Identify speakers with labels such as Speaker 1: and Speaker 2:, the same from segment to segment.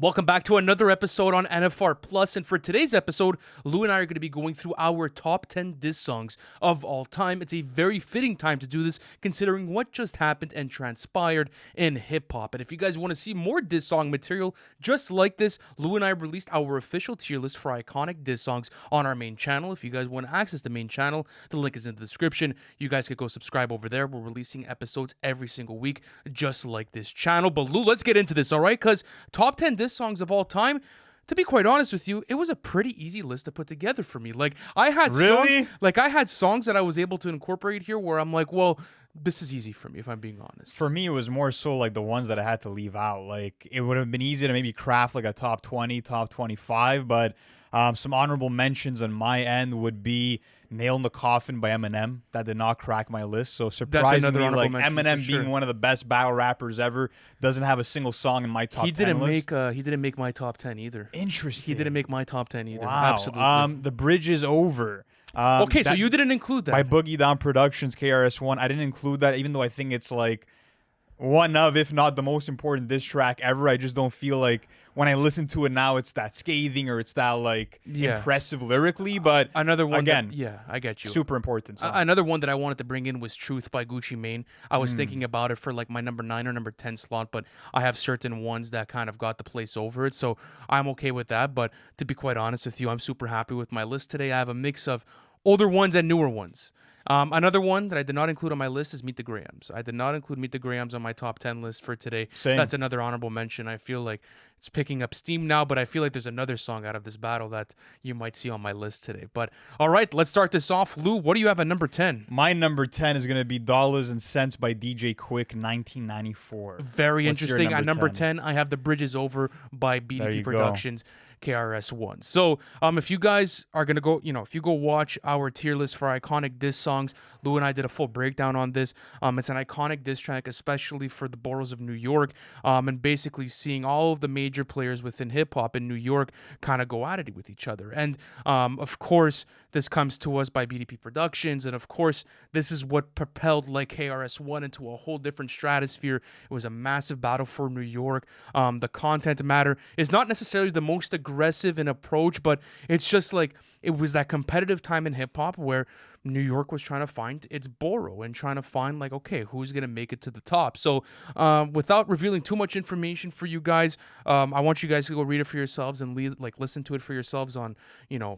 Speaker 1: Welcome back to another episode on NFR Plus, and for today's episode, Lou and I are going to be going through our top 10 diss songs of all time. It's a very fitting time to do this, considering what just happened and transpired in hip-hop. And if you guys want to see more diss song material just like this, Lou and I released our official tier list for iconic diss songs on our main channel. If you guys want to access the main channel, the link is in the description. You guys could go subscribe over there. We're releasing episodes every single week, just like this channel. But Lou, let's get into this, all right? Because top 10 diss songs of all time, to be quite honest with you, it was a pretty easy list to put together for me. Like I had songs that I was able to incorporate here where I'm like, well, this is easy for me if I'm being honest.
Speaker 2: For me, it was more so like the ones that I had to leave out. Like it would have been easy to maybe craft like a top 20, top 25, but some honorable mentions on my end would be Nail in the Coffin by Eminem. That did not crack my list. So surprisingly, like Eminem being one of the best battle rappers ever doesn't have a single song in my top 10 list.
Speaker 1: He didn't make my top 10 either.
Speaker 2: Interesting.
Speaker 1: He didn't make my top 10 either.
Speaker 2: Wow.
Speaker 1: Absolutely.
Speaker 2: The Bridge is Over.
Speaker 1: Okay, so you didn't include that.
Speaker 2: By Boogie Down Productions, KRS-One. I didn't include that, even though I think it's like one of, if not the most important diss track ever. I just don't feel like when I listen to it now, it's that scathing or it's that like impressive lyrically. But
Speaker 1: another one,
Speaker 2: again,
Speaker 1: I get you.
Speaker 2: Super important song.
Speaker 1: Another one that I wanted to bring in was Truth by Gucci Mane. I was thinking about it for like my number 9 or number 10 slot, but I have certain ones that kind of got the place over it, so I'm okay with that. But to be quite honest with you, I'm super happy with my list today. I have a mix of older ones and newer ones. Another one that I did not include on my list is Meet the Grahams. I did not include Meet the Grahams on my top 10 list for today.
Speaker 2: Same.
Speaker 1: That's another honorable mention. I feel like it's picking up steam now, but I feel like there's another song out of this battle that you might see on my list today. But all right, let's start this off. Lou, what do you have at number 10?
Speaker 2: My number 10 is going to be Dollars and Cents by DJ Quick, 1994.
Speaker 1: Very interesting. At number 10, I have The Bridge is Over by BDP Productions. KRS-One. So if you guys are going to go, if you go watch our tier list for iconic diss songs, Lou and I did a full breakdown on this. It's an iconic diss track, especially for the boroughs of New York, and basically seeing all of the major players within hip-hop in New York kind of go at it with each other. And, of course, this comes to us by BDP Productions, and of course, this is what propelled like KRS-One into a whole different stratosphere. It was a massive battle for New York. The content matter is not necessarily the most aggressive in approach, but it's just like it was that competitive time in hip-hop where New York was trying to find its borough and trying to find like, okay, who's going to make it to the top? So without revealing too much information for you guys, I want you guys to go read it for yourselves and listen to it for yourselves on,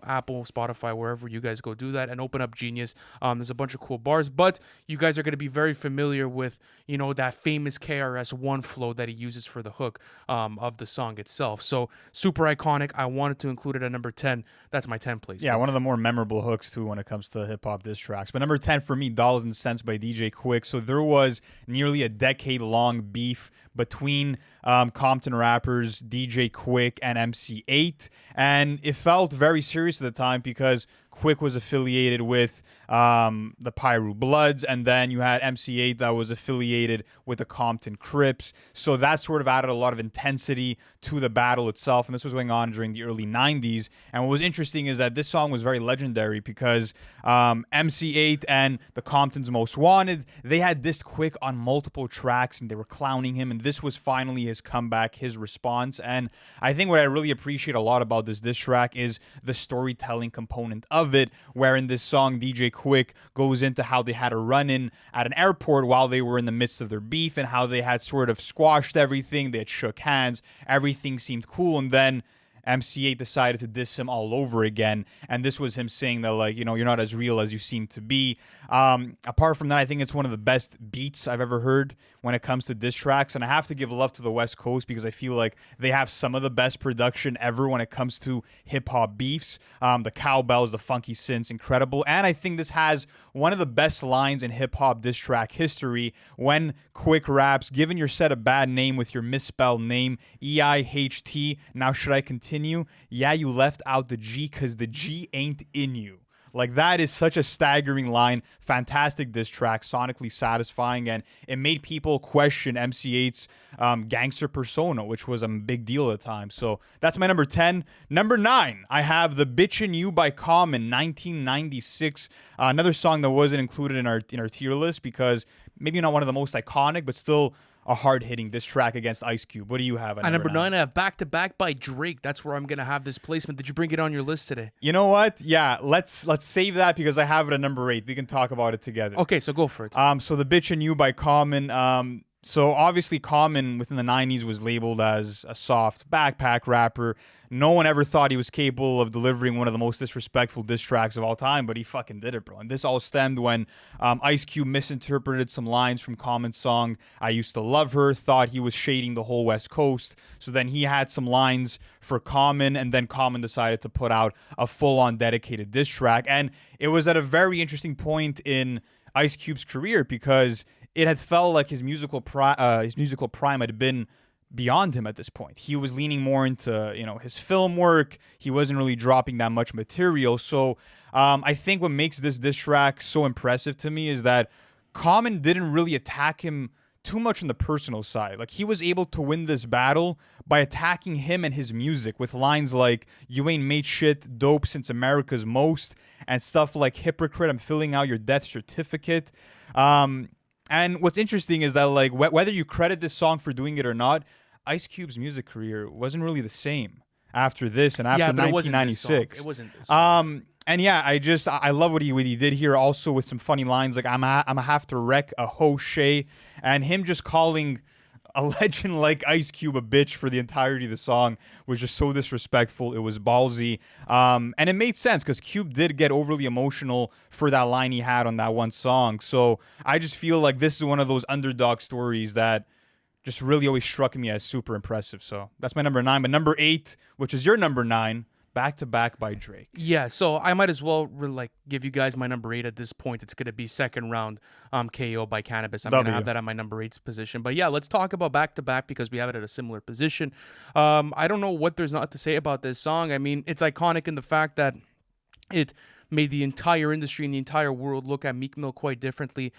Speaker 1: Apple, Spotify, wherever you guys go do that, and open up Genius. There's a bunch of cool bars, but you guys are going to be very familiar with, that famous KRS-One flow that he uses for the hook of the song itself. So super iconic. I wanted to include it at number 10. That's my 10 place.
Speaker 2: Yeah, one of the more memorable hooks too when it comes to hip-hop diss tracks. But number 10 for me, Dollars and Cents by DJ Quick. So there was nearly a decade-long beef between Compton rappers DJ Quick and MC8, and it felt very serious at the time because Quick was affiliated with the Pyru Bloods, and then you had MC8 that was affiliated with the Compton Crips. So that sort of added a lot of intensity to the battle itself, and this was going on during the early 90s. And what was interesting is that this song was very legendary because MC8 and the Compton's Most Wanted, they had dissed Quick on multiple tracks, and they were clowning him, and this was finally his comeback, his response. And I think what I really appreciate a lot about this diss track is the storytelling component of it, where in this song, DJ Quick goes into how they had a run-in at an airport while they were in the midst of their beef, and how they had sort of squashed everything, they had shook hands, everything seemed cool, and then MC8 decided to diss him all over again, and this was him saying that, like, you're not as real as you seem to be. Apart from that, I think it's one of the best beats I've ever heard when it comes to diss tracks, and I have to give love to the West Coast because I feel like they have some of the best production ever when it comes to hip-hop beefs. The cowbells, the funky synths, incredible, and I think this has one of the best lines in hip-hop diss track history when Quick raps, "Given your set a bad name with your misspelled name, EIHT, now should I continue? Yeah, you left out the G because the G ain't in you." Like, that is such a staggering line. Fantastic diss track, sonically satisfying, and it made people question MC8's gangster persona, which was a big deal at the time. So that's my number 10. Number 9, I have The Bitchin' You by Common, 1996. Another song that wasn't included in our tier list because maybe not one of the most iconic, but still a hard-hitting diss track against Ice Cube. What do you have
Speaker 1: at number 9? I have Back to Back by Drake. That's where I'm gonna have this placement. Did you bring it on your list today?
Speaker 2: You know what? Yeah, let's save that because I have it at number 8. We can talk about it together.
Speaker 1: Okay, so go for it.
Speaker 2: So The Bitch and You by Common. So obviously Common within the 90s was labeled as a soft backpack rapper. No one ever thought he was capable of delivering one of the most disrespectful diss tracks of all time, but he fucking did it, bro. And this all stemmed when Ice Cube misinterpreted some lines from Common's song, I Used to Love Her, thought he was shading the whole West Coast. So then he had some lines for Common, and then Common decided to put out a full-on dedicated diss track. And it was at a very interesting point in Ice Cube's career because it had felt like his musical prime had been beyond him at this point. He was leaning more into, his film work. He wasn't really dropping that much material. So I think what makes this diss track so impressive to me is that Common didn't really attack him too much on the personal side. Like, he was able to win this battle by attacking him and his music with lines like, you ain't made shit, dope since America's most, and stuff like, hypocrite, I'm filling out your death certificate. And what's interesting is that, like, whether you credit this song for doing it or not, Ice Cube's music career wasn't really the same after this and after 1996.
Speaker 1: It wasn't this song.
Speaker 2: And yeah, I love what he did here. Also with some funny lines like I'ma have to wreck a hoe Shay, and him just calling a legend like Ice Cube a bitch for the entirety of the song was just so disrespectful. It was ballsy. And it made sense because Cube did get overly emotional for that line he had on that one song. So I just feel like this is one of those underdog stories that just really always struck me as super impressive. So that's my number 9. But number 8, which is your number 9, Back to Back by Drake.
Speaker 1: Yeah, so I might as well give you guys my number 8 at this point. It's going to be second round KO by Cannabis. I'm going to have that at my number 8's position. But yeah, let's talk about Back to Back because we have it at a similar position. I don't know what there's not to say about this song. I mean, it's iconic in the fact that it made the entire industry and the entire world look at Meek Mill quite differently.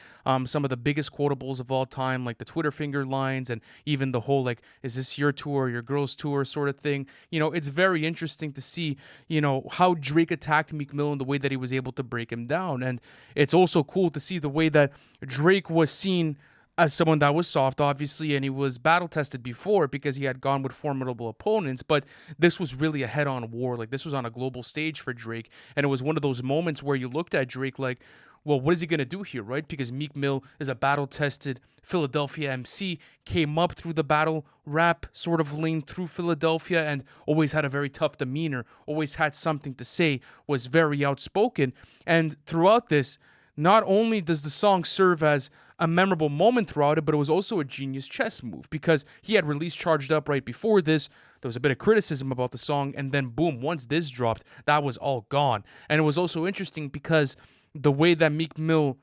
Speaker 1: Some of the biggest quotables of all time, like the Twitter finger lines and even the whole, like, is this your tour, your girl's tour sort of thing. It's very interesting to see, how Drake attacked Meek Mill and the way that he was able to break him down. And it's also cool to see the way that Drake was seen as someone that was soft, obviously, and he was battle-tested before because he had gone with formidable opponents, but this was really a head-on war. Like, this was on a global stage for Drake, and it was one of those moments where you looked at Drake like, well, what is he going to do here, right? Because Meek Mill is a battle-tested Philadelphia MC, came up through the battle rap sort of lane through Philadelphia and always had a very tough demeanor, always had something to say, was very outspoken, and throughout this, not only does the song serve as a memorable moment throughout it, but it was also a genius chess move because he had released Charged Up right before this. There was a bit of criticism about the song, and then boom, once this dropped, that was all gone. And it was also interesting because the way that Meek Mill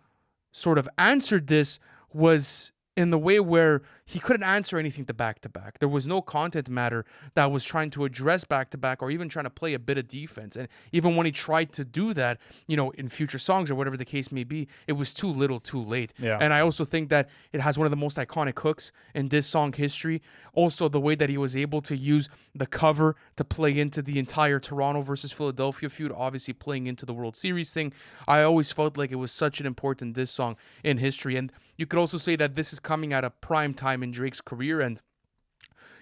Speaker 1: sort of answered this was in the way where he couldn't answer anything to Back to Back. There was no content matter that was trying to address Back to Back or even trying to play a bit of defense. And even when he tried to do that, in future songs or whatever the case may be, it was too little too late.
Speaker 2: Yeah.
Speaker 1: And I also think that it has one of the most iconic hooks in this song history. Also, the way that he was able to use the cover to play into the entire Toronto versus Philadelphia feud, obviously playing into the World Series thing. I always felt like it was such an important diss song in history. And you could also say that this is coming at a prime time in Drake's career. And,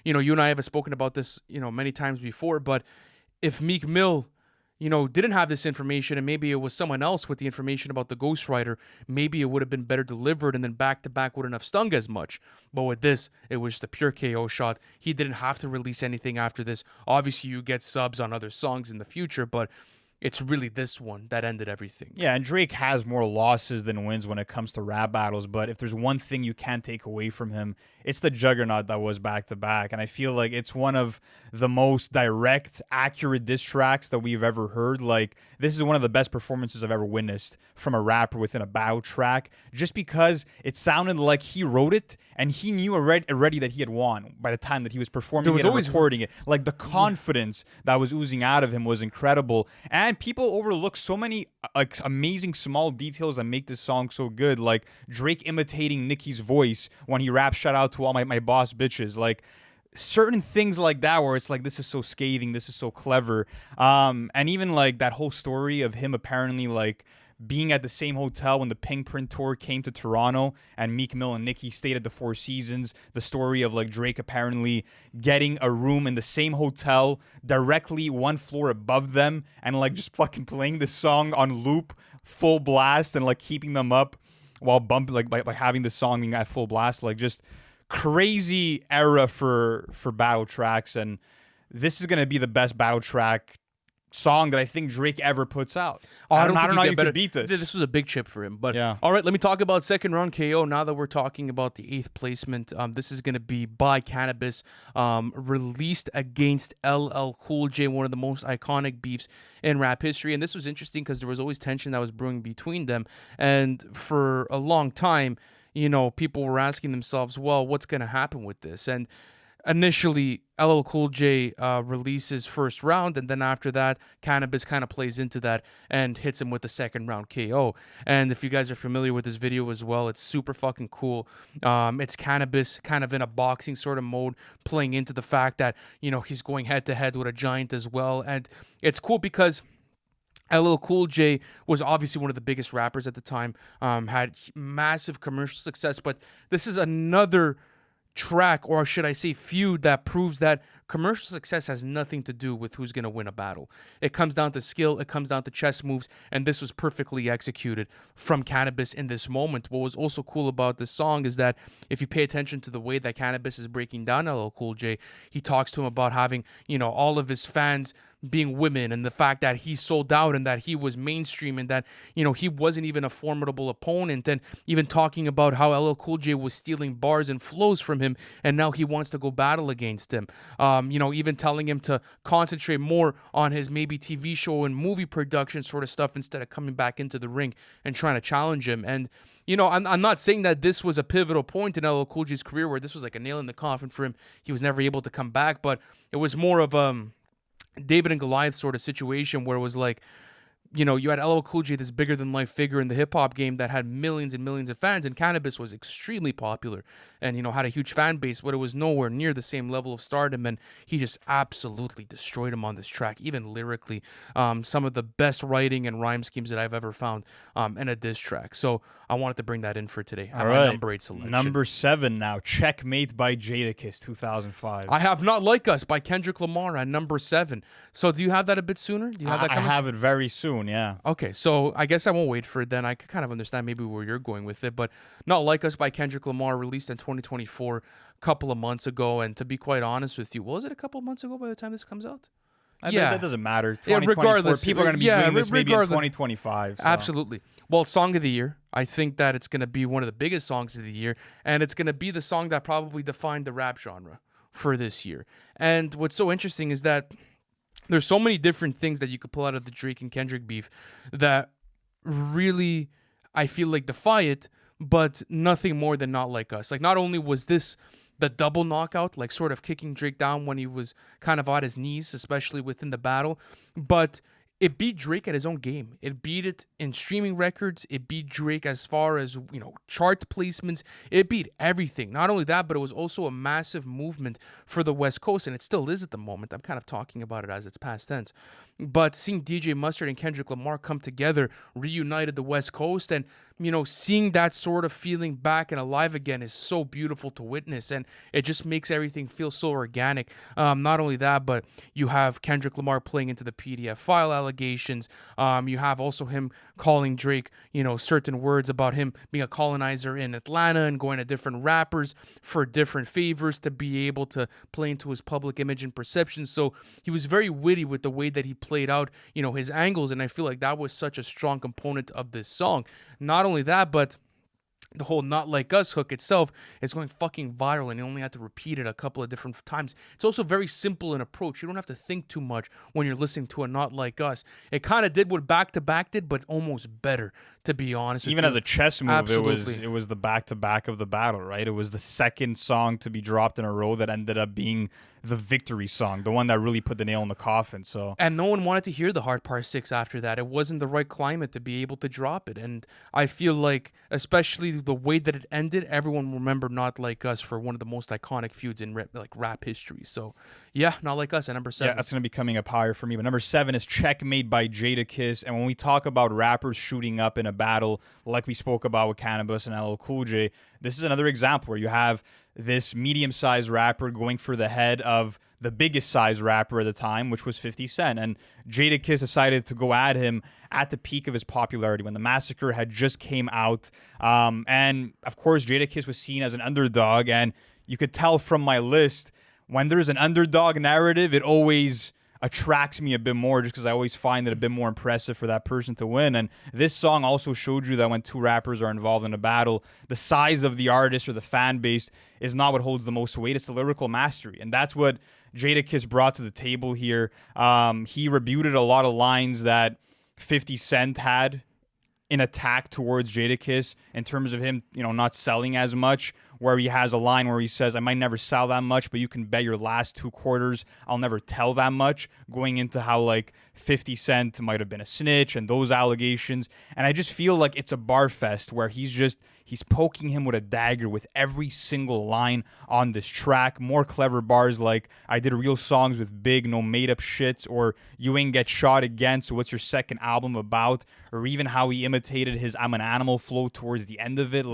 Speaker 1: you and I have spoken about this, many times before, but if Meek Mill, didn't have this information and maybe it was someone else with the information about the ghostwriter, maybe it would have been better delivered and then Back to Back wouldn't have stung as much. But with this, it was just a pure KO shot. He didn't have to release anything after this. Obviously, you get subs on other songs in the future, but it's really this one that ended everything.
Speaker 2: Yeah, and Drake has more losses than wins when it comes to rap battles, but if there's one thing you can't take away from him, it's the juggernaut that was Back to Back. And I feel like it's one of the most direct, accurate diss tracks that we've ever heard. Like, this is one of the best performances I've ever witnessed from a rapper within a battle track, just because it sounded like he wrote it and he knew already that he had won by the time that he was performing it and recording it. Like, the confidence that was oozing out of him was incredible. And people overlook so many amazing small details that make this song so good, like Drake imitating Nicki's voice when he raps "Shout out to all my boss bitches." Like, certain things like that where it's like, this is so scathing, this is so clever. And even like that whole story of him apparently like being at the same hotel when the Pink Print Tour came to Toronto and Meek Mill and Nicki stayed at the Four Seasons. The story of like Drake apparently getting a room in the same hotel directly one floor above them and like just fucking playing this song on loop, full blast, and like keeping them up while bumping, like by having the song being at full blast. Like just crazy era for battle tracks, and this is gonna be the best battle track song that I think Drake ever puts out. I don't know how you could beat this.
Speaker 1: This was a big chip for him. But
Speaker 2: yeah.
Speaker 1: All right, let me talk about second round KO. Now that we're talking about the 8th placement, this is going to be by Cannabis, released against LL Cool J, one of the most iconic beefs in rap history. And this was interesting because there was always tension that was brewing between them. And for a long time, you know, people were asking themselves, well, what's going to happen with this? And initially, LL Cool J releases first round, and then after that, Cannabis kind of plays into that and hits him with the second round KO. And if you guys are familiar with this video as well, it's super fucking cool. It's Cannabis kind of in a boxing sort of mode, playing into the fact that, you know, he's going head to head with a giant as well. And it's cool because LL Cool J was obviously one of the biggest rappers at the time, had massive commercial success, but this is another track, or should I say feud, that proves that commercial success has nothing to do with who's going to win a battle. It comes down to skill, it comes down to chess moves, and this was perfectly executed from Cannabis in this moment. What was also cool about this song is that if you pay attention to the way that Cannabis is breaking down LL Cool J, he talks to him about having, you know, all of his fans being women, and the fact that he sold out and that he was mainstream, and that, you know, he wasn't even a formidable opponent, and even talking about how LL Cool J was stealing bars and flows from him, and now he wants to go battle against him. You know, even telling him to concentrate more on his maybe TV show and movie production sort of stuff instead of coming back into the ring and trying to challenge him. And, you know, I'm not saying that this was a pivotal point in LL Cool J's career where this was like a nail in the coffin for him. He was never able to come back, but it was more of David and Goliath sort of situation where it was like, you know, you had LL Cool J, this bigger than life figure in the hip hop game that had millions and millions of fans, and Cannabis was extremely popular and, you know, had a huge fan base, but it was nowhere near the same level of stardom, and he just absolutely destroyed him on this track, even lyrically. Some of the best writing and rhyme schemes that I've ever found in a diss track. So I wanted to bring that in for today.
Speaker 2: All right.
Speaker 1: Number 8 selection.
Speaker 2: Number 7 now, Checkmate by Jadakiss, 2005.
Speaker 1: I have Not Like Us by Kendrick Lamar at number 7. So do you have that a bit sooner? Do you have that coming?
Speaker 2: I have it very soon, yeah.
Speaker 1: Okay, so I guess I won't wait for it then. I could kind of understand maybe where you're going with it, but Not Like Us by Kendrick Lamar, released in 2024, a couple of months ago. And to be quite honest with you, was it a couple of months ago by the time this comes out?
Speaker 2: Yeah, that doesn't matter. 2024,
Speaker 1: yeah, regardless,
Speaker 2: people are going to be doing this maybe in 2025. So.
Speaker 1: Absolutely. Well, Song of the Year. I think that it's going to be one of the biggest songs of the year, and it's going to be the song that probably defined the rap genre for this year. And what's so interesting is that there's so many different things that you could pull out of the Drake and Kendrick beef that really, I feel like, defy it, but nothing more than Not Like Us. Like, not only was this the double knockout, like sort of kicking Drake down when he was kind of on his knees, especially within the battle, but it beat Drake at his own game. It beat it in streaming records. It beat Drake as far as, you know, chart placements. It beat everything. Not only that, but it was also a massive movement for the West Coast, and it still is at the moment. I'm kind of talking about it as it's past tense. But seeing DJ Mustard and Kendrick Lamar come together, reunited the West Coast, and, you know, seeing that sort of feeling back and alive again is so beautiful to witness, and it just makes everything feel so organic. Not only that, but you have Kendrick Lamar playing into the PDF file allegations. You have also him calling Drake, you know, certain words about him being a colonizer in Atlanta and going to different rappers for different favors to be able to play into his public image and perception. So he was very witty with the way that he played out, you know, his angles, and I feel like that was such a strong component of this song. Not only that, but the whole Not Like Us hook itself is going fucking viral, and you only have to repeat it a couple of different times. It's also very simple in approach. You don't have to think too much when you're listening to a Not Like Us. It kind of did what Back to Back did, but almost better, to be honest with you.
Speaker 2: Even as a chess move,
Speaker 1: Absolutely.
Speaker 2: it was the back to back of the battle, right? It was the second song to be dropped in a row that ended up being the victory song, the one that really put the nail in the coffin. So,
Speaker 1: and no one wanted to hear the Hard Part 6 after that. It wasn't the right climate to be able to drop it. And I feel like, especially the way that it ended, everyone will remember Not Like Us for one of the most iconic feuds in rap history. So, yeah, Not Like Us at number 7.
Speaker 2: Yeah, that's going to be coming up higher for me. But number 7 is Checkmate by Jadakiss. And when we talk about rappers shooting up in a battle, like we spoke about with Cannabis and LL Cool J, this is another example where you have this medium-sized rapper going for the head of the biggest size rapper at the time, which was 50 Cent. And Jadakiss decided to go at him at the peak of his popularity when The Massacre had just came out. And, of course, Jadakiss was seen as an underdog. And you could tell from my list, when there's an underdog narrative, it always attracts me a bit more just because I always find it a bit more impressive for that person to win. And this song also showed you that when two rappers are involved in a battle, the size of the artist or the fan base is not what holds the most weight. It's the lyrical mastery. And that's what Jadakiss brought to the table here. He rebutted a lot of lines that 50 Cent had in attack towards Jadakiss in terms of him, not selling as much, where he has a line where he says, I might never sell that much, but you can bet your last 2 quarters I'll never tell that much, going into how, 50 Cent might have been a snitch and those allegations. And I just feel like it's a bar fest where he's poking him with a dagger with every single line on this track. More clever bars like, I did real songs with big, no made-up shits, or you ain't get shot again, so what's your second album about? Or even how he imitated his I'm an Animal flow towards the end of it.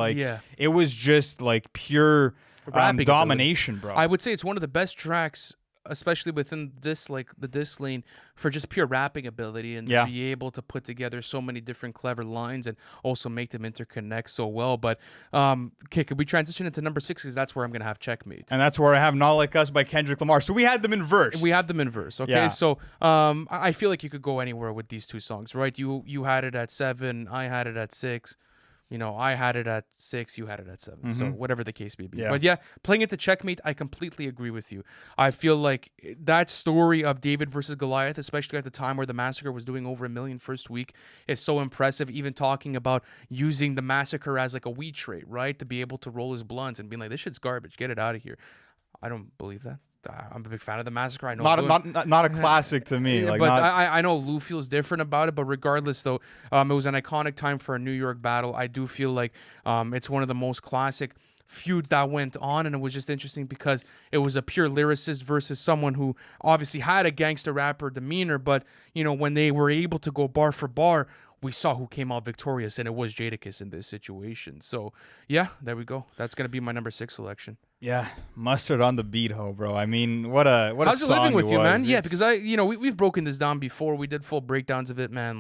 Speaker 2: It was just, pure domination, bro.
Speaker 1: I would say it's one of the best tracks, especially within this, the diss lane, for just pure rapping ability and be able to put together so many different clever lines and also make them interconnect so well. But, okay, could we transition into number 6? Because that's where I'm going to have Checkmate.
Speaker 2: And that's where I have Not Like Us by Kendrick Lamar. So we had them in verse.
Speaker 1: Okay, yeah. So I feel like you could go anywhere with these two songs, right? You had it at 7, I had it at 6. I had it at 6, you had it at 7. Mm-hmm. So whatever the case may be. Yeah. But yeah, playing it to Checkmate, I completely agree with you. I feel like that story of David versus Goliath, especially at the time where The Massacre was doing over 1 million first week, is so impressive. Even talking about using The Massacre as a weed trait, right? To be able to roll his blunts and being like, this shit's garbage, get it out of here. I don't believe that. I'm a big fan of The Massacre. I know
Speaker 2: not a classic to me.
Speaker 1: I know Lou feels different about it. But regardless, though, it was an iconic time for a New York battle. I do feel like it's one of the most classic feuds that went on, and it was just interesting because it was a pure lyricist versus someone who obviously had a gangster rapper demeanor. But when they were able to go bar for bar, we saw who came out victorious, and it was Jadakiss in this situation. So, yeah, there we go. That's going to be my number 6 selection.
Speaker 2: Yeah, mustard on the beat, bro. I mean, what a
Speaker 1: How's
Speaker 2: song
Speaker 1: it living with you, man?
Speaker 2: It's...
Speaker 1: Yeah, because we've broken this down before. We did full breakdowns of it, man.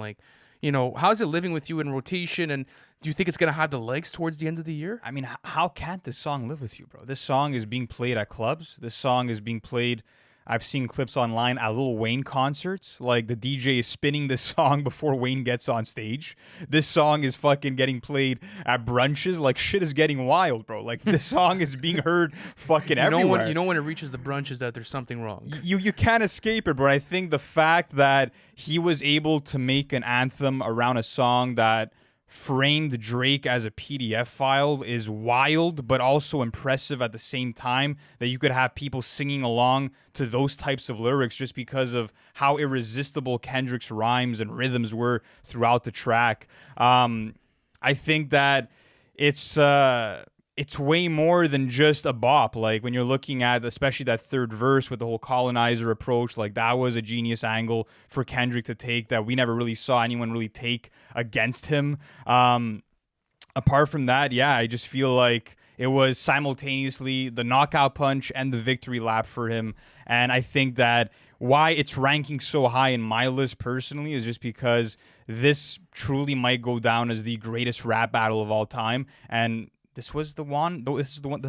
Speaker 1: How's it living with you in rotation, and do you think it's going to have the legs towards the end of the year?
Speaker 2: I mean, how can't this song live with you, bro? This song is being played at clubs. This song is being played... I've seen clips online at Lil Wayne concerts. The DJ is spinning this song before Wayne gets on stage. This song is fucking getting played at brunches. Shit is getting wild, bro. This song is being heard fucking everywhere.
Speaker 1: When it reaches the brunches that there's something wrong.
Speaker 2: You can't escape it, bro. I think the fact that he was able to make an anthem around a song that framed Drake as a PDF file is wild, but also impressive at the same time, that you could have people singing along to those types of lyrics just because of how irresistible Kendrick's rhymes and rhythms were throughout the track. I think that it's way more than just a bop. When you're looking at, especially that third verse with the whole colonizer approach, that was a genius angle for Kendrick to take that we never really saw anyone really take against him. Apart from that, yeah, I just feel like it was simultaneously the knockout punch and the victory lap for him. And I think that why it's ranking so high in my list personally is just because this truly might go down as the greatest rap battle of all time. And this was the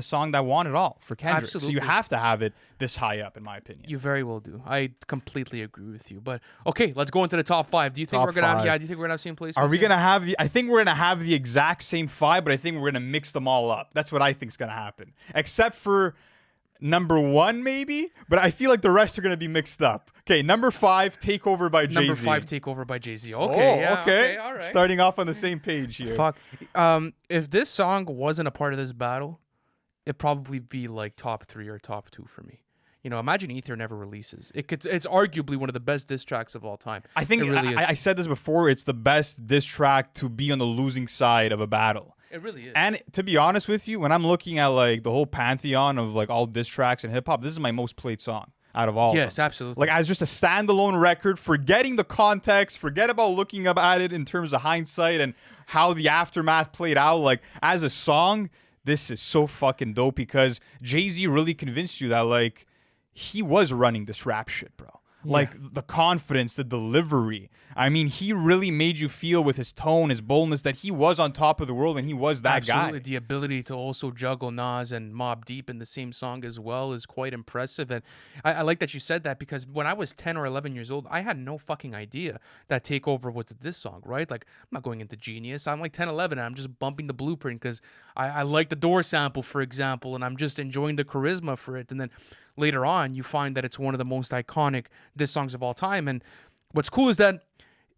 Speaker 2: song that won it all for Kendrick.
Speaker 1: Absolutely.
Speaker 2: So you have to have it this high up, in my opinion.
Speaker 1: You very well do. I completely agree with you. But okay, let's go into the top 5. Do you think we're gonna have? Yeah, do you think we're gonna have same placements?
Speaker 2: Are we gonna have? I think we're gonna have the exact same 5, but I think we're gonna mix them all up. That's what I think's gonna happen, except for number 1, maybe. But I feel like the rest are gonna be mixed up. Okay, number 5, Takeover by Jay-Z.
Speaker 1: Number 5, Takeover by Jay-Z. Okay,
Speaker 2: okay,
Speaker 1: all right.
Speaker 2: Starting off on the same page here.
Speaker 1: Fuck. If this song wasn't a part of this battle, it'd probably be top 3 or top 2 for me. Imagine Ether never releases. It's arguably one of the best diss tracks of all time.
Speaker 2: I think
Speaker 1: it really is.
Speaker 2: I said this before. It's the best diss track to be on the losing side of a battle.
Speaker 1: It really is.
Speaker 2: And to be honest with you, when I'm looking at like the whole pantheon of like all diss tracks and hip hop, this is my most played song out of all of them.
Speaker 1: Yes, absolutely.
Speaker 2: Like as just a standalone record, forgetting the context, forget about looking up at it in terms of hindsight and how the aftermath played out. Like as a song, this is so fucking dope because Jay-Z really convinced you that like he was running this rap shit, bro. Like the confidence, the delivery. I mean, he really made you feel with his tone, his boldness, that he was on top of the world and he was that guy.
Speaker 1: Absolutely. The ability to also juggle Nas and Mobb Deep in the same song as well is quite impressive. And I like that you said that because when I was 10 or 11 years old, I had no fucking idea that Takeover was this song, right? Like, I'm not going into Genius. I'm like 10, 11, and I'm just bumping the Blueprint because I like the Door sample, for example, and I'm just enjoying the charisma for it. And then later on, you find that it's one of the most iconic diss songs of all time. And what's cool is that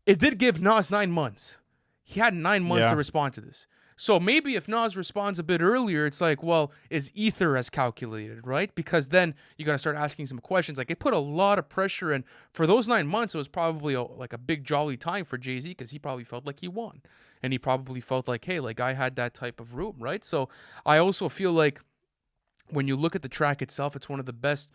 Speaker 1: it did give Nas 9 months. He had 9 months to respond to this. So maybe if Nas responds a bit earlier, it's like, well, is Ether as calculated, right? Because then you got to start asking some questions. Like, it put a lot of pressure in. For those 9 months, it was probably like a big jolly time for Jay-Z because he probably felt like he won. And he probably felt like, hey, like I had that type of room, right? So I also feel like when you look at the track itself, it's one of the best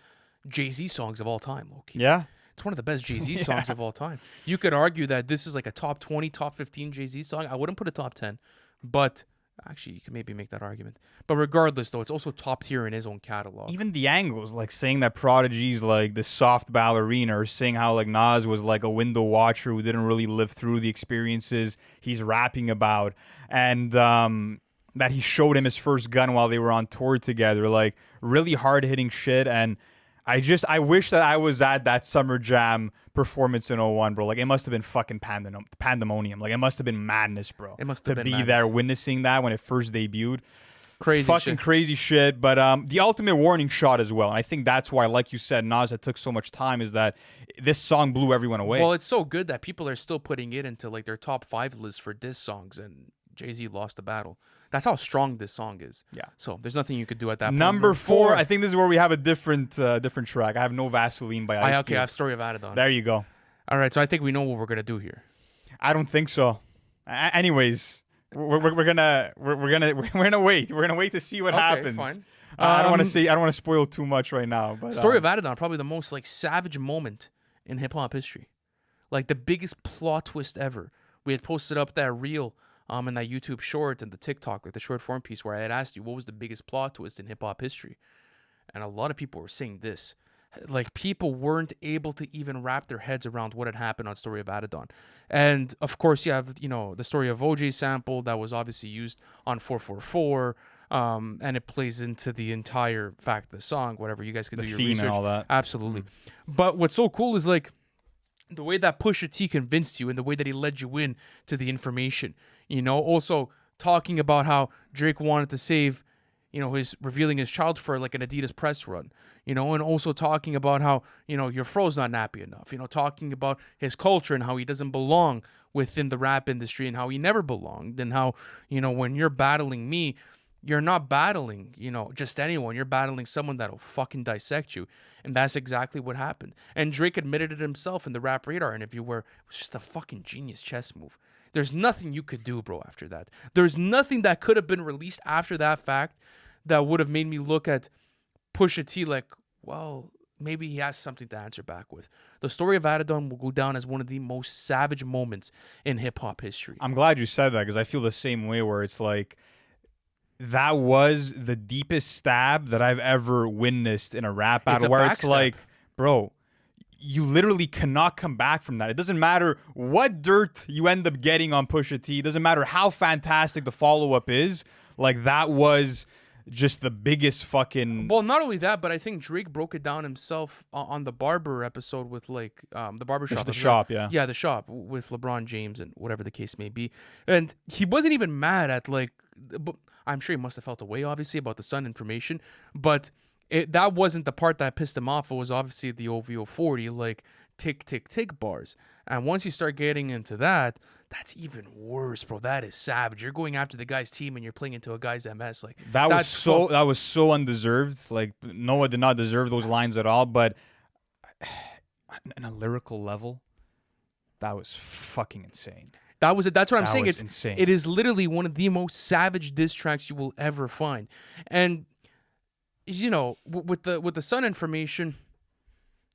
Speaker 1: Jay-Z songs of all time, low-key.
Speaker 2: Yeah.
Speaker 1: It's one of the best Jay-Z songs of all time. You could argue that this is like a top 20, top 15 Jay-Z song. I wouldn't put a top 10, but actually, you could maybe make that argument. But regardless, though, it's also top tier in his own catalog.
Speaker 2: Even the angles, like saying that Prodigy's like the soft ballerina, or saying how like Nas was like a window watcher who didn't really live through the experiences he's rapping about, and that he showed him his first gun while they were on tour together. Like really hard hitting shit. And I wish that I was at that Summer Jam performance in '01, bro. Like it must have been fucking pandemonium. Like it must have been madness, bro.
Speaker 1: It must have been madness.
Speaker 2: There witnessing that when it first debuted.
Speaker 1: Crazy
Speaker 2: fucking
Speaker 1: shit.
Speaker 2: Crazy shit. But the ultimate warning shot as well. And I think that's why, like you said, Nas, that took so much time, is that this song blew everyone away.
Speaker 1: Well, it's so good that people are still putting it into like their top 5 list for diss songs, and Jay-Z lost the battle. That's how strong this song is.
Speaker 2: Yeah.
Speaker 1: So there's nothing you could do at that point.
Speaker 2: Number 4, I think this is where we have a different track. I have No Vaseline by Ice Cube.
Speaker 1: I have Story of Adidon.
Speaker 2: There you go.
Speaker 1: All right, so I think we know what we're gonna do here.
Speaker 2: I don't think so. Anyways, we're gonna wait. We're gonna wait to see what happens.
Speaker 1: Fine.
Speaker 2: I don't want to spoil too much right now. But
Speaker 1: Story of Adidon, probably the most like savage moment in hip hop history, like the biggest plot twist ever. We had posted up that reel in that YouTube short and the TikTok, like the short form piece, where I had asked you what was the biggest plot twist in hip hop history, and a lot of people were saying this. Like people weren't able to even wrap their heads around what had happened on Story of Adidon. And of course you have, the story of OJ sample that was obviously used on 444. And it plays into the entire fact of the song, whatever. You guys could do your research.
Speaker 2: And all that.
Speaker 1: Absolutely. But what's so cool is like the way that Pusha T convinced you and the way that he led you in to the information. Also talking about how Drake wanted to save, his revealing his child for like an Adidas press run, and also talking about how, your fro's not nappy enough, talking about his culture and how he doesn't belong within the rap industry and how he never belonged, and how, when you're battling me, you're not battling, just anyone. You're battling someone that'll fucking dissect you. And that's exactly what happened. And Drake admitted it himself in the Rap Radar interview, where it was just a fucking genius chess move. There's nothing you could do, bro, after that. There's nothing that could have been released after that fact that would have made me look at Pusha T like, well, maybe he has something to answer back with. The Story of Adidon will go down as one of the most savage moments in hip-hop history.
Speaker 2: I'm glad you said that, because I feel the same way, where it's like, that was the deepest stab that I've ever witnessed in a rap battle, where it's like, bro, you literally cannot come back from that. It doesn't matter what dirt you end up getting on Pusha T. It doesn't matter how fantastic the follow-up is. Like, that was just the biggest fucking...
Speaker 1: Well, not only that, but I think Drake broke it down himself on the Barber episode with, like, the barbershop.
Speaker 2: The shop, yeah.
Speaker 1: Yeah, the shop with LeBron James and whatever the case may be. And he wasn't even mad at, like... I'm sure he must have felt a way, obviously, about the Sun information, but that wasn't the part that pissed him off. It was obviously the OVO 40, like, tick, tick, tick bars. And once you start getting into that, that's even worse, bro. That is savage. You're going after the guy's team and you're playing into a guy's MS. Like
Speaker 2: that was so undeserved. Like Noah did not deserve those lines at all. But on a lyrical level, that was fucking insane.
Speaker 1: That was it. That's what I'm saying.
Speaker 2: It's insane.
Speaker 1: It is literally one of the most savage diss tracks you will ever find. And you know, with the Sun information,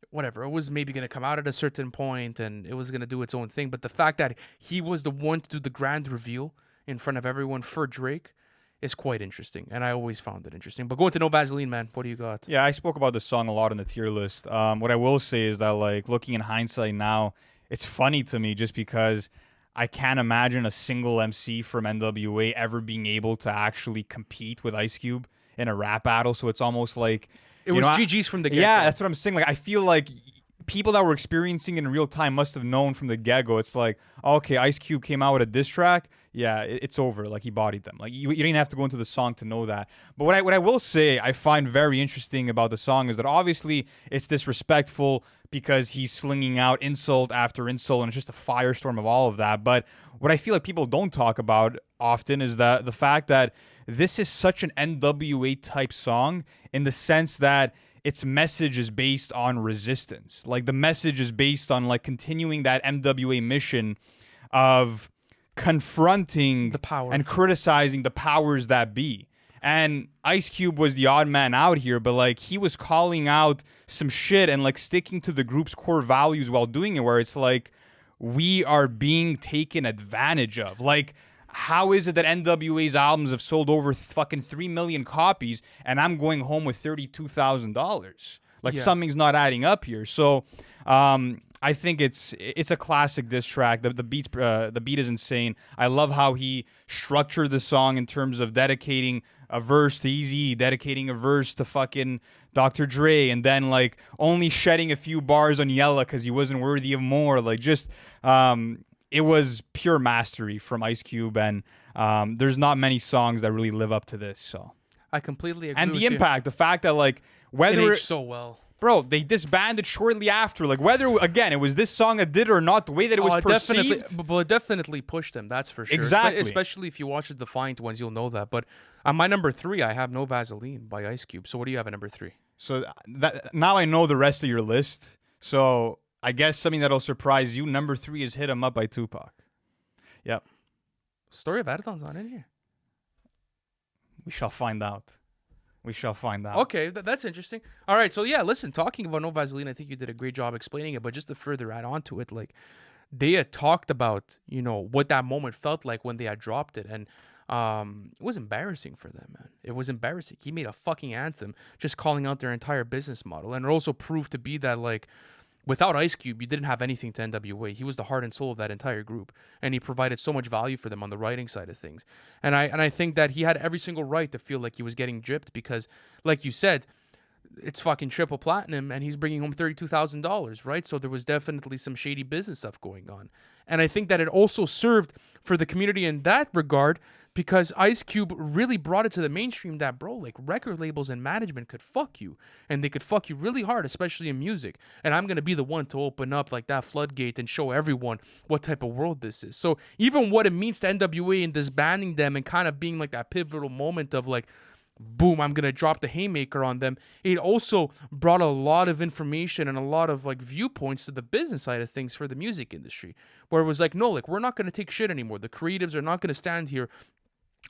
Speaker 1: whatever, it was maybe going to come out at a certain point and it was going to do its own thing. But the fact that he was the one to do the grand reveal in front of everyone for Drake is quite interesting. And I always found it interesting. But going to No Vaseline, man, what do you got?
Speaker 2: Yeah, I spoke about this song a lot in the tier list. What I will say is that, like, looking in hindsight now, it's funny to me just because I can't imagine a single MC from NWA ever being able to actually compete with Ice Cube in a rap battle. So it's almost like
Speaker 1: it was GG's from the get-go.
Speaker 2: Yeah, that's what I'm saying. Like, I feel like people that were experiencing it in real time must have known from the get-go. It's like, okay, Ice Cube came out with a diss track. Yeah, it's over. Like, he bodied them. Like, you didn't have to go into the song to know that. But what I will say I find very interesting about the song is that obviously it's disrespectful because he's slinging out insult after insult, and it's just a firestorm of all of that. But what I feel like people don't talk about often is that the fact that this is such an NWA type song in the sense that its message is based on resistance. Like, the message is based on, like, continuing that NWA mission of confronting
Speaker 1: the power
Speaker 2: and criticizing the powers that be. And Ice Cube was the odd man out here, but, like, he was calling out some shit and, like, sticking to the group's core values while doing it, where it's like, we are being taken advantage of. Like, how is it that NWA's albums have sold over fucking 3 million copies and I'm going home with $32,000? Like, something's not adding up here. So I think it's a classic diss track. The beat is insane. I love how he structured the song in terms of dedicating a verse to Eazy, dedicating a verse to fucking Dr. Dre, and then, like, only shedding a few bars on Yella because he wasn't worthy of more. Like, just it was pure mastery from Ice Cube, and there's not many songs that really live up to this. So
Speaker 1: I completely agree.
Speaker 2: And
Speaker 1: with
Speaker 2: the impact, the fact that, like, whether
Speaker 1: it aged so well.
Speaker 2: Bro, they disbanded shortly after. Like, whether, again, it was this song that did or not, the way that it was perceived.
Speaker 1: But it definitely pushed them, that's for sure.
Speaker 2: Exactly.
Speaker 1: Especially if you watch the Defiant ones, you'll know that. But on my number 3, I have No Vaseline by Ice Cube. So what do you have at number 3?
Speaker 2: So now I know the rest of your list. So I guess something that'll surprise you. Number 3 is Hit 'Em Up by Tupac. Yep.
Speaker 1: Story of Adidon's not in here.
Speaker 2: We shall find out. We shall find out.
Speaker 1: Okay, that's interesting. All right, so yeah, listen, talking about No Vaseline, I think you did a great job explaining it, but just to further add on to it, like, they had talked about, you know, what that moment felt like when they had dropped it, and it was embarrassing for them, man. It was embarrassing. He made a fucking anthem just calling out their entire business model, and it also proved to be that, like, without Ice Cube, you didn't have anything to NWA. He was the heart and soul of that entire group, and he provided so much value for them on the writing side of things. And I think that he had every single right to feel like he was getting gypped because, like you said, it's fucking triple platinum, and he's bringing home $32,000, right? So there was definitely some shady business stuff going on. And I think that it also served for the community in that regard because Ice Cube really brought it to the mainstream that, bro, like, record labels and management could fuck you, and they could fuck you really hard, especially in music. And I'm going to be the one to open up, like, that floodgate and show everyone what type of world this is. So even what it means to NWA and disbanding them and kind of being like that pivotal moment of, like, boom, I'm going to drop the haymaker on them, it also brought a lot of information and a lot of, like, viewpoints to the business side of things for the music industry, where it was like, no, like, we're not going to take shit anymore. The creatives are not going to stand here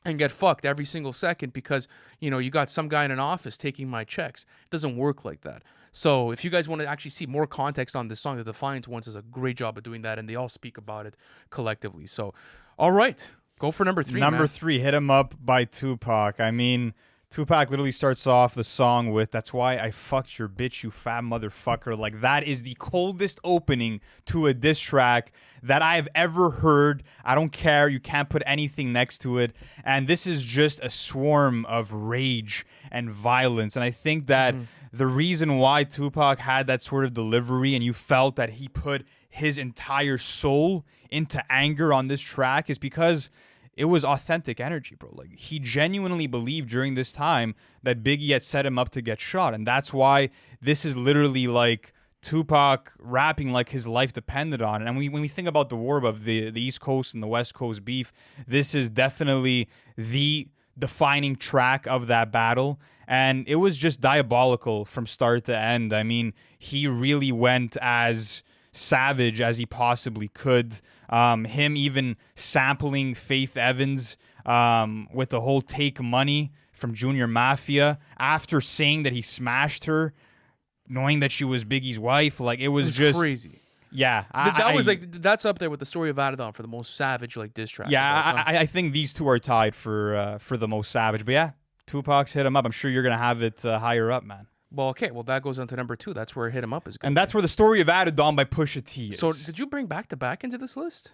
Speaker 1: and get fucked every single second because, you know, you got some guy in an office taking my checks. It doesn't work like that. So if you guys want to actually see more context on this song, the Defiant Ones does a great job of doing that, and they all speak about it collectively. So, all right, go for number 3,
Speaker 2: Number 3, Hit 'Em Up by Tupac. I mean, Tupac literally starts off the song with, "That's why I fucked your bitch, you fat motherfucker." Like, that is the coldest opening to a diss track that I've ever heard. I don't care. You can't put anything next to it. And this is just a swarm of rage and violence. And I think that the reason why Tupac had that sort of delivery and you felt that he put his entire soul into anger on this track is because it was authentic energy, bro. Like, he genuinely believed during this time that Biggie had set him up to get shot. And that's why this is literally like Tupac rapping like his life depended on it. And when we think about the war of the East Coast and the West Coast beef, this is definitely the defining track of that battle. And it was just diabolical from start to end. I mean, he really went as savage as he possibly could. Him even sampling Faith Evans with the whole Take Money from Junior Mafia after saying that he smashed her, knowing that she was Biggie's wife. Like, it was just
Speaker 1: crazy.
Speaker 2: Yeah,
Speaker 1: that's up there with the story of Adidon for the most savage like diss track.
Speaker 2: Yeah, I think these two are tied for the most savage. But yeah, Tupac's Hit 'Em Up. I'm sure you're gonna have it higher up, man.
Speaker 1: Well, okay. Well, that goes on to number 2. That's where Hit 'Em Up is good.
Speaker 2: And that's where the story of Adidon by Pusha T is.
Speaker 1: So, did you bring Back to Back into this list?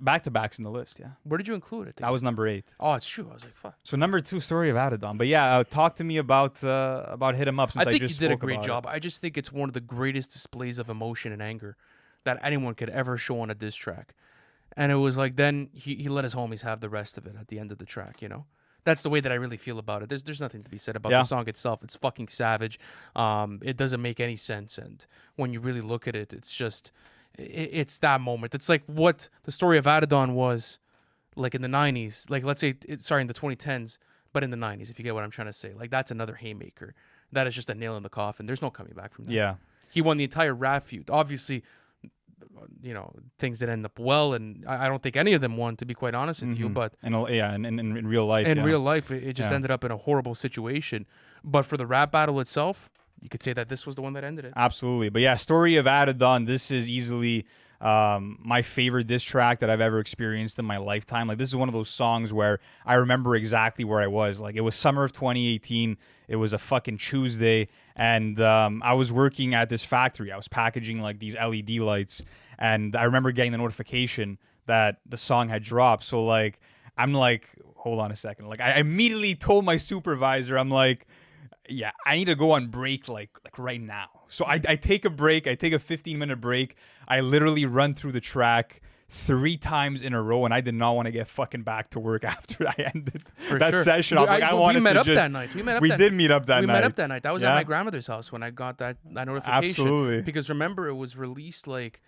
Speaker 2: Back to Back's in the list, yeah.
Speaker 1: Where did you include it?
Speaker 2: That was number 8.
Speaker 1: Oh, it's true. I was like, fuck.
Speaker 2: So number 2, story of Adidon. But yeah, talk to me about Hit 'Em Up. Since
Speaker 1: I think
Speaker 2: just
Speaker 1: you did a
Speaker 2: spoke
Speaker 1: great
Speaker 2: about
Speaker 1: job. I just think it's one of the greatest displays of emotion and anger that anyone could ever show on a diss track. And it was like, then he let his homies have the rest of it at the end of the track, you know? That's the way that I really feel about it. There's nothing to be said about the song itself. It's fucking savage. It doesn't make any sense. And when you really look at it, it's just, it's that moment. It's like what the story of Adidon was like in the 90s. Like, let's say, in the 2010s, but in the 90s, if you get what I'm trying to say. Like, that's another haymaker. That is just a nail in the coffin. There's no coming back from that.
Speaker 2: Yeah.
Speaker 1: He won the entire rap feud. Obviously, you know, things didn't end up well, and I don't think any of them won, to be quite honest with you. But
Speaker 2: in real life,
Speaker 1: real life, it just ended up in a horrible situation. But for the rap battle itself, you could say that this was the one that ended it.
Speaker 2: Absolutely. But yeah, story of Adidon. This is easily my favorite diss track that I've ever experienced in my lifetime. Like, this is one of those songs where I remember exactly where I was. Like, it was summer of 2018. It was a fucking Tuesday, and I was working at this factory. I was packaging like these LED lights, and I remember getting the notification that the song had dropped. So like, I'm like, hold on a second. Like, I immediately told my supervisor, I'm like, yeah, I need to go on break like right now. So I take a break. I take a 15-minute break. I literally run through the track 3 times in a row, and I did not want to get fucking back to work after I ended that session.
Speaker 1: We met up that night.
Speaker 2: We did meet up that night.
Speaker 1: We met up that night. That was at my grandmother's house when I got that notification.
Speaker 2: Absolutely.
Speaker 1: Because remember, it was released like,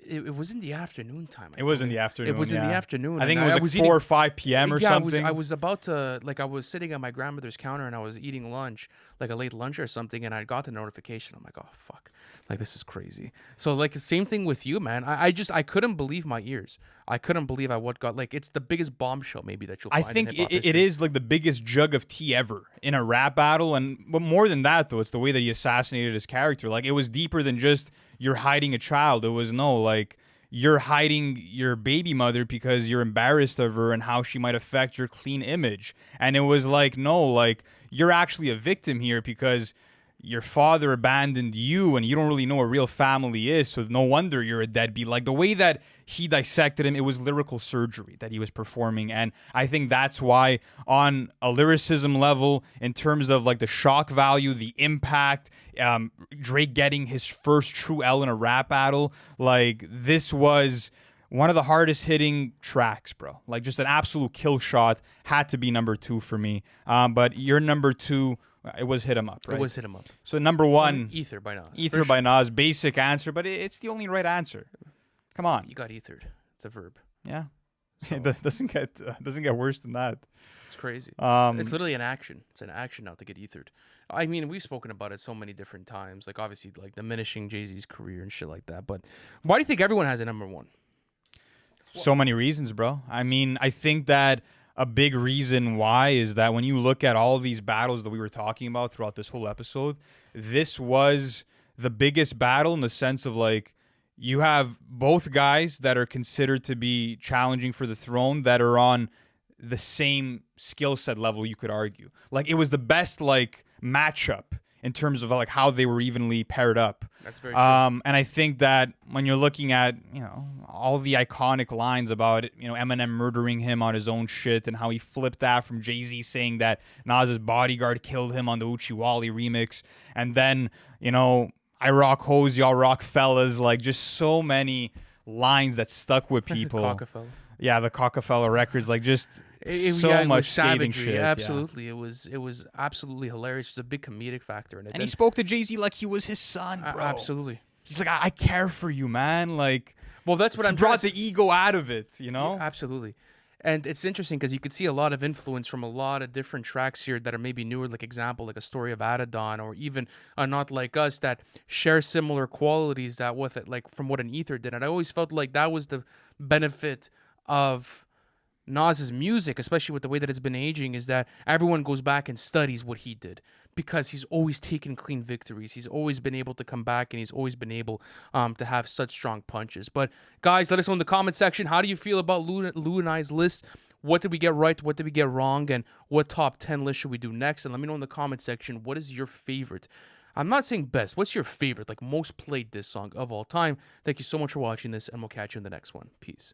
Speaker 1: it was in the afternoon time.
Speaker 2: It was in the afternoon.
Speaker 1: It was in the afternoon.
Speaker 2: I think it was like 4 or 5 p.m. or something.
Speaker 1: I was about to, like, I was sitting at my grandmother's counter and I was eating lunch, like a late lunch or something, and I got the notification. I'm like, oh, fuck. Like, this is crazy. So, like, the same thing with you, man. I couldn't believe my ears. I couldn't believe it's the biggest bombshell maybe that you'll find
Speaker 2: I think
Speaker 1: in hip-hop
Speaker 2: it is like the biggest jug of tea ever in a rap battle. But more than that, though, it's the way that he assassinated his character. Like, it was deeper than just you're hiding a child. It was like, you're hiding your baby mother because you're embarrassed of her and how she might affect your clean image. And it was like, no, like, you're actually a victim here because your father abandoned you and you don't really know what real family is, so no wonder you're a deadbeat. Like, the way that he dissected him, it was lyrical surgery that he was performing. And I think that's why, on a lyricism level, in terms of like the shock value, the impact, Drake getting his first true L in a rap battle, like, this was one of the hardest hitting tracks, bro. Like, just an absolute kill shot. Had to be number 2 for me. But your number 2, it was Hit 'Em Up, right?
Speaker 1: It was Hit 'Em Up.
Speaker 2: So number 1,
Speaker 1: Ether by Nas.
Speaker 2: Ether by Nas, basic answer, but it's the only right answer. Come on.
Speaker 1: You got ethered. It's a verb.
Speaker 2: Yeah. So. It doesn't get worse than that.
Speaker 1: It's crazy. It's literally an action. It's an action now to get ethered. I mean, we've spoken about it so many different times. Like, obviously, like, diminishing Jay-Z's career and shit like that. But why do you think everyone has a number 1?
Speaker 2: So many reasons, bro. I mean, I think that a big reason why is that when you look at all of these battles that we were talking about throughout this whole episode, this was the biggest battle in the sense of, like, you have both guys that are considered to be challenging for the throne that are on the same skill set level, you could argue. Like, it was the best, like, matchup in terms of, like, how they were evenly paired up.
Speaker 1: That's very true.
Speaker 2: And I think that when you're looking at, you know, all the iconic lines about, you know, Eminem murdering him on his own shit and how he flipped that from Jay-Z saying that Nas's bodyguard killed him on the Uchiwali remix. And then, you know, I rock hoes, y'all rock fellas. Like, just so many lines that stuck with people.
Speaker 1: Cockafella.
Speaker 2: Yeah, the Cockafella records, like, just so much scathing shit.
Speaker 1: Absolutely, yeah. It was absolutely hilarious. It was a big comedic factor in it.
Speaker 2: And he spoke to Jay-Z like he was his son, bro.
Speaker 1: Absolutely.
Speaker 2: He's like, I care for you, man. Like,
Speaker 1: well, that's what I'm
Speaker 2: brought the ego out of it, you know?
Speaker 1: Yeah, absolutely. And it's interesting because you could see a lot of influence from a lot of different tracks here that are maybe newer, like example, like A Story of Adidon, or even Not Like Us, that share similar qualities that with it, like from what an Ether did. And I always felt like that was the benefit of Nas's music, especially with the way that it's been aging, is that everyone goes back and studies what he did because he's always taken clean victories. He's always been able to come back, and he's always been able to have such strong punches. But guys, let us know in the comment section, how do you feel about Lou and I's list? What did we get right? What did we get wrong? And what top 10 list should we do next? And let me know in the comment section, what is your favorite? I'm not saying best. What's your favorite, like most played diss song of all time? Thank you so much for watching this, and we'll catch you in the next one. Peace.